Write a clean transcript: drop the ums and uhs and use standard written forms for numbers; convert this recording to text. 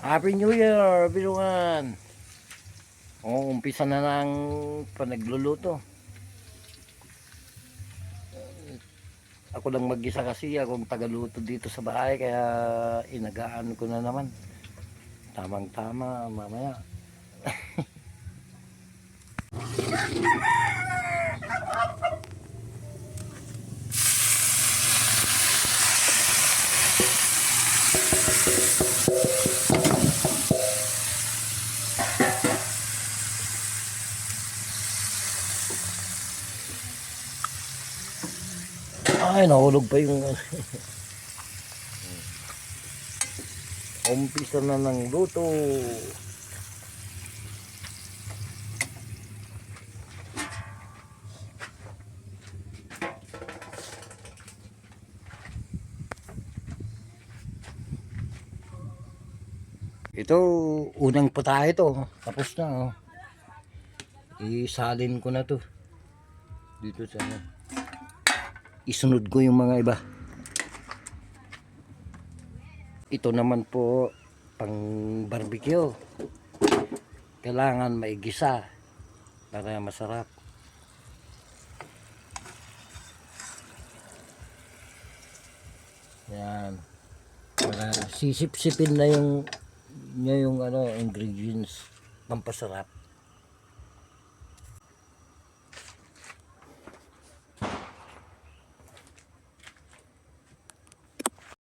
Happy New Year, everyone! Umpisa na ng panagluluto. Ako lang mag-isa kasi akong tagaluto dito sa bahay, kaya inagaan ko na naman. Tamang-tama mamaya. Ay, nahulog pa yung umpisa na ng luto. Ito, unang putahe ito. Tapos na, oh. Isalin ko na to dito sa isunod ko yung mga iba. Ito naman po pang barbecue, kailangan maigisa para masarap. Yan, para sisip-sipin na yung ingredients pampasarap.